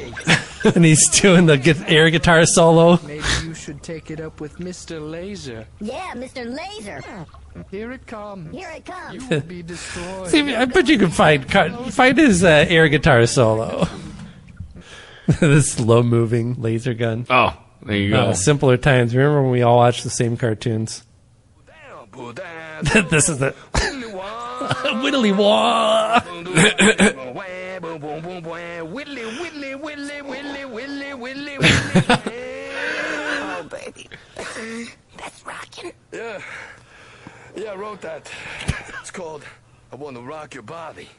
and he's doing the air guitar solo. Maybe you should take it up with Mr. Laser. Yeah, Mr. Laser. Here it comes. Here it comes. You will be destroyed. See, I bet you can find his air guitar solo. The slow moving laser gun. Oh, there you go. Simpler times. Remember when we all watched the same cartoons? This is the Whittly Wah. Oh, baby. That's rocking. Yeah, I wrote that. It's called I Want to Rock Your Body.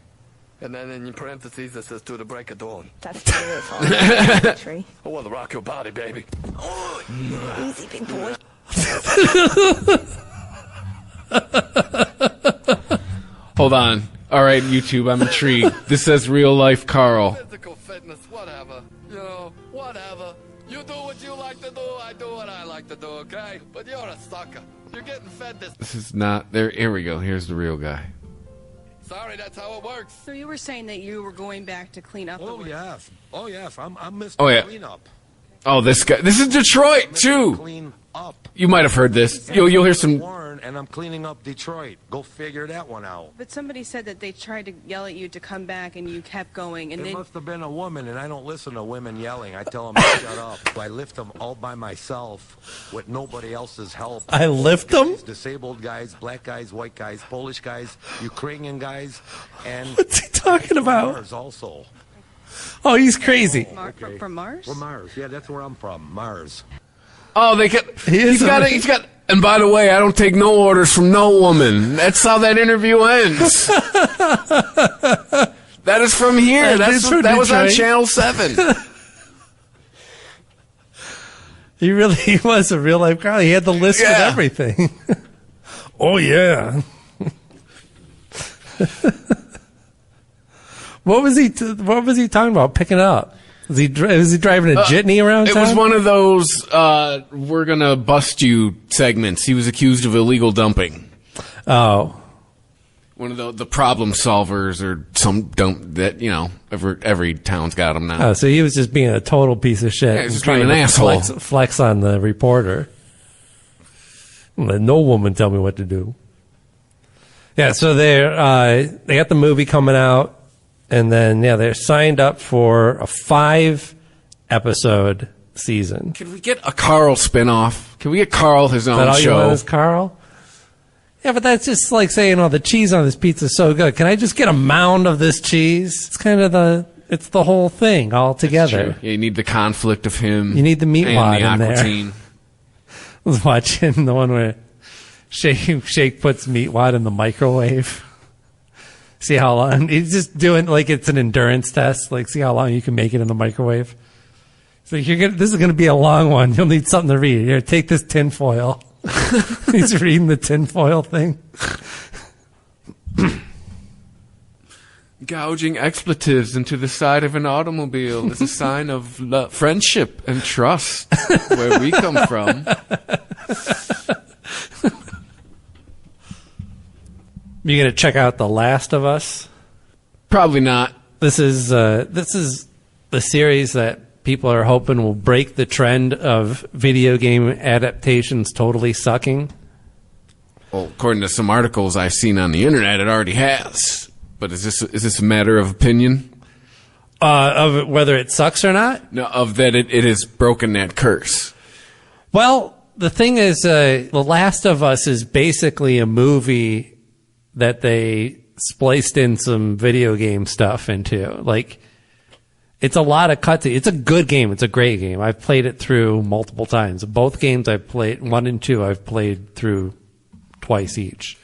And then in parentheses it says to the break of dawn. That's beautiful. I want to rock your body, baby. Oh, easy, big boy. Hold on. All right, YouTube, I'm intrigued. This says real life Carl. Physical fitness, whatever. You know, whatever. You do what you like to do, I do what I like to do, okay? But you're a sucker. You're getting fed this. This is not there. Here we go. Here's the real guy. Sorry, that's how it works. So you were saying that you were going back to clean up. Oh yes. I'm Mr. Oh, yeah. Clean Up. Oh, this guy. This is Detroit too. Clean up. You might have heard this. You'll hear some. Warren, and I'm cleaning up Detroit. Go figure that one out. But somebody said that they tried to yell at you to come back, and you kept going. And It then must have been a woman, and I don't listen to women yelling. I tell them to shut up. I lift them all by myself with nobody else's help. I lift them? Disabled guys, black guys, white guys, Polish guys, Ukrainian guys, and what's he talking about? Mars also. Oh, he's crazy. From Mars? From Mars. Yeah, that's where I'm from. Mars. Oh, he's got. And by the way, I don't take no orders from no woman. That's how that interview ends. That is from here. That was on Channel 7. He really was a real life Carl. He had the list with everything. Oh yeah. What was he talking about? Picking up? Was he driving a jitney around town? It was one of those "we're gonna bust you" segments. He was accused of illegal dumping. Oh, one of the problem solvers, or some dump that every town's got them now. Oh, so he was just being a total piece of shit. Yeah, he's just being an asshole. Flex on the reporter. Let no woman tell me what to do. Yeah, so they got the movie coming out, and then they're signed up for a 5-episode season. Can we get a Carl spinoff? Can we get Carl his own Is that all show? You want is Carl? Yeah, but that's just like saying, "Oh, the cheese on this pizza is so good. Can I just get a mound of this cheese?" It's kind of the whole thing all together. Yeah, you need the conflict of him. You need the meat and wad the in there. aquatine. I was watching the one where Shake puts meat wad in the microwave. See how long he's just doing, like it's an endurance test. Like, see how long you can make it in the microwave. So this is gonna be a long one. You'll need something to read. Here, take this tinfoil. He's reading the tinfoil thing. Gouging expletives into the side of an automobile is a sign of friendship and trust where we come from. You gonna check out The Last of Us? Probably not. This is the series that people are hoping will break the trend of video game adaptations totally sucking. Well, according to some articles I've seen on the internet, it already has. But is this a matter of opinion? Of whether it sucks or not? No, of that it has broken that curse. Well, the thing is, The Last of Us is basically a movie that they spliced in some video game stuff into. Like, it's a lot of cutscenes. It's a good game. It's a great game. I've played it through multiple times. Both games I've played, 1 and 2, I've played through twice each.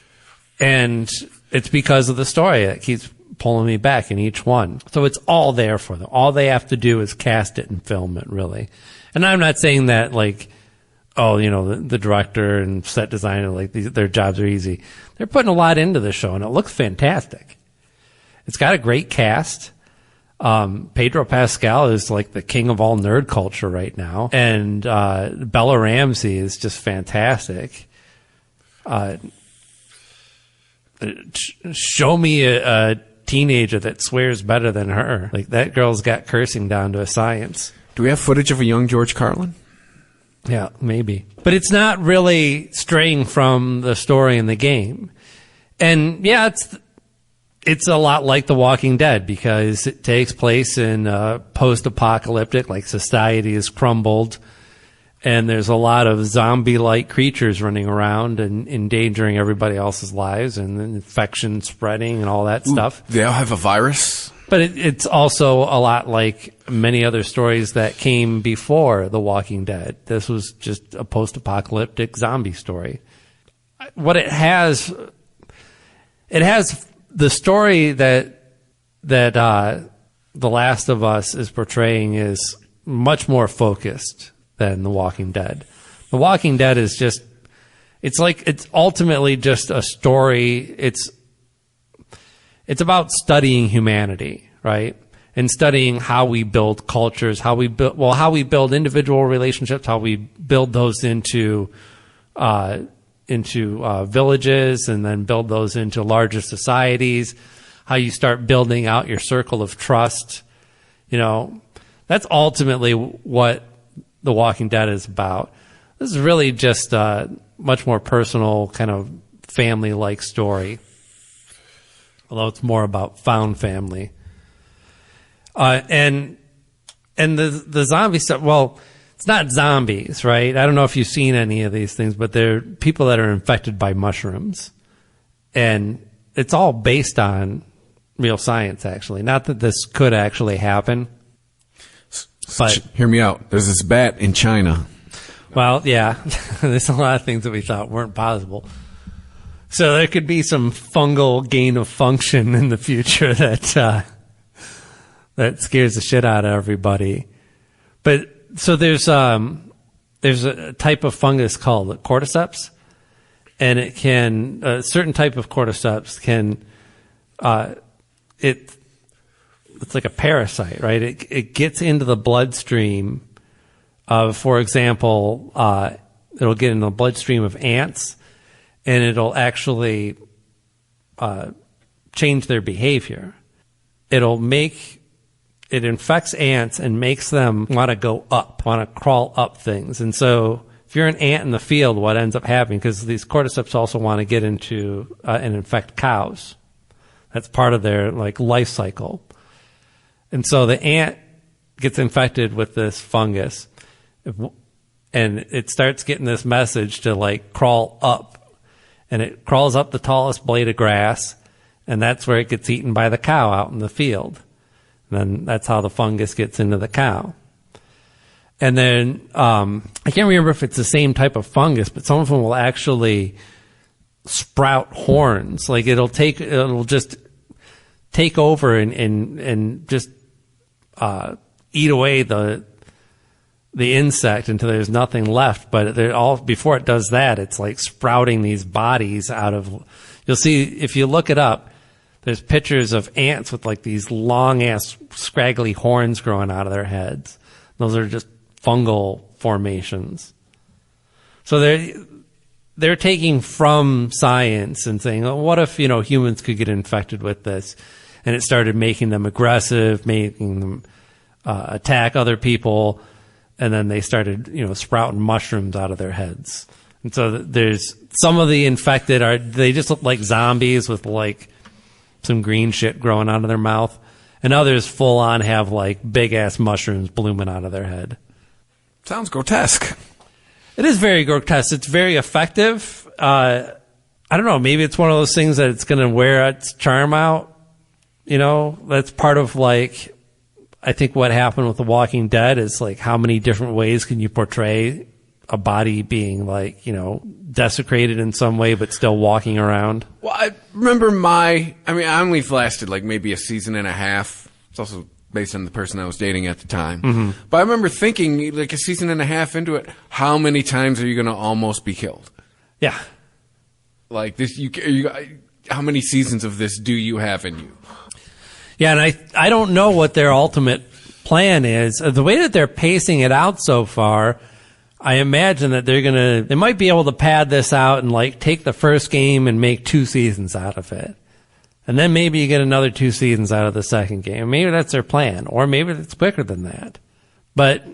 And it's because of the story that keeps pulling me back in each one. So it's all there for them. All they have to do is cast it and film it, really. And I'm not saying that, like, oh, the director and set designer, like, their jobs are easy. They're putting a lot into the show, and it looks fantastic. It's got a great cast. Pedro Pascal is like the king of all nerd culture right now. And Bella Ramsey is just fantastic. Show me a teenager that swears better than her. Like, that girl's got cursing down to a science. Do we have footage of a young George Carlin? Yeah, maybe. But it's not really straying from the story in the game. And yeah, it's a lot like The Walking Dead because it takes place in post-apocalyptic, like society has crumbled, and there's a lot of zombie-like creatures running around and endangering everybody else's lives, and then infection spreading and all that stuff. They all have a virus? But it's also a lot like many other stories that came before The Walking Dead. This was just a post-apocalyptic zombie story. What it has the story that The Last of Us is portraying is much more focused than The Walking Dead. The Walking Dead is just, it's ultimately just a story. It's about studying humanity, right? And studying how we build cultures, how we build individual relationships, how we build those into villages and then build those into larger societies, how you start building out your circle of trust. That's ultimately what The Walking Dead is about. This is really just a much more personal, kind of family-like story. Although it's more about found family. And the zombie stuff, well, it's not zombies, right? I don't know if you've seen any of these things, but they're people that are infected by mushrooms. And it's all based on real science, actually. Not that this could actually happen. But hear me out. There's this bat in China. Well, yeah. There's a lot of things that we thought weren't possible. So there could be some fungal gain of function in the future that scares the shit out of everybody. But so there's a type of fungus called cordyceps, and it can a certain type of cordyceps can it's like a parasite, right? It gets into the bloodstream of, for example, it'll get into the bloodstream of ants. And it'll actually change their behavior. It infects ants and makes them want to go up, want to crawl up things. And so if if you're an ant in the field, what ends up happening, because these cordyceps also want to get into and infect cows. That's part of their like life cycle. And so the ant gets infected with this fungus, and it starts getting this message to like crawl up, and it crawls up the tallest blade of grass, and that's where it gets eaten by the cow out in the field. And then that's how the fungus gets into the cow. And then I can't remember if it's the same type of fungus, but some of them will actually sprout horns. Like it'll just take over and just eat away the insect until there's nothing left. But before it does that, it's like sprouting these bodies out of. You'll see if you look it up. There's pictures of ants with like these long ass scraggly horns growing out of their heads. Those are just fungal formations. So they're taking from science and saying, oh, what if, humans could get infected with this? And it started making them aggressive, making them attack other people. And then they started, sprouting mushrooms out of their heads. And so there's some of the infected they just look like zombies with like some green shit growing out of their mouth. And others full on have like big ass mushrooms blooming out of their head. Sounds grotesque. It is very grotesque. It's very effective. I don't know. Maybe it's one of those things that it's going to wear its charm out. That's part of like, I think what happened with The Walking Dead is like how many different ways can you portray a body being like, desecrated in some way, but still walking around. Well, I remember I only lasted like maybe a season and a half. It's also based on the person I was dating at the time. Mm-hmm. But I remember thinking, like a season and a half into it, how many times are you going to almost be killed? Yeah. Like this, how many seasons of this do you have in you? Yeah, and I don't know what their ultimate plan is. The way that they're pacing it out so far, I imagine that they might be able to pad this out and like take the first game and make 2 seasons out of it. And then maybe you get another 2 seasons out of the second game. Maybe that's their plan, or maybe it's quicker than that. But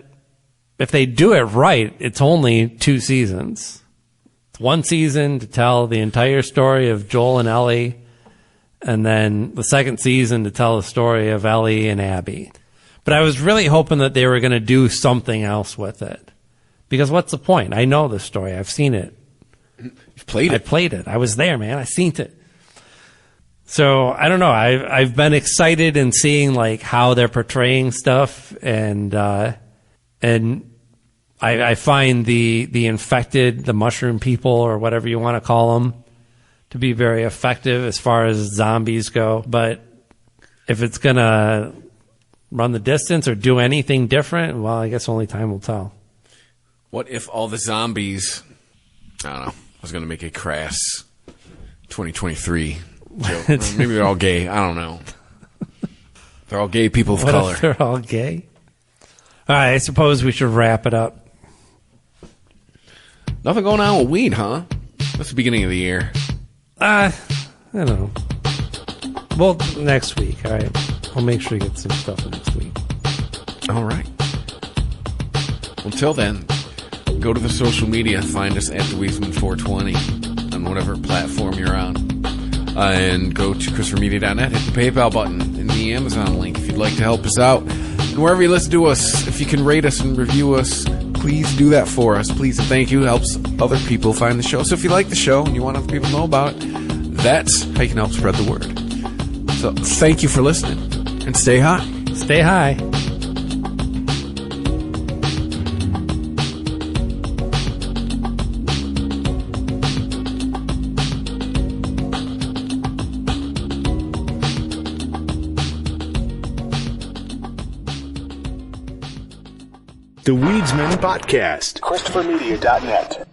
if they do it right, it's only 2 seasons. It's 1 season to tell the entire story of Joel and Ellie, and then the second season to tell the story of Ellie and Abby. But I was really hoping that they were going to do something else with it. Because what's the point? I know this story. I've seen it. You've played it. I played it. I was there, man. I seen it. So I don't know. I've been excited in seeing like how they're portraying stuff, and I find the infected, the mushroom people, or whatever you want to call them, to be very effective as far as zombies go. But if it's gonna run the distance or do anything different, well, I guess only time will tell. What if all the zombies? I don't know. I was gonna make a crass 2023. joke. Maybe they're all gay. I don't know. They're all gay people of color. They're all gay? All right, I suppose we should wrap it up. Nothing going on with weed, huh? That's the beginning of the year. I don't know. Well, next week, all right? I'll make sure you get some stuff next week. All right. Until then, go to the social media. Find us at the Weedsman420 on whatever platform you're on. And go to ChristopherMedia.net, hit the PayPal button and the Amazon link if you'd like to help us out. And wherever you listen to us, if you can rate us and review us, please do that for us. Please and thank you. It helps other people find the show. So if you like the show and you want other people to know about it, that's how you can help spread the word. So thank you for listening, and stay high. Stay high. The Weedsman Podcast. ChristopherMedia.net.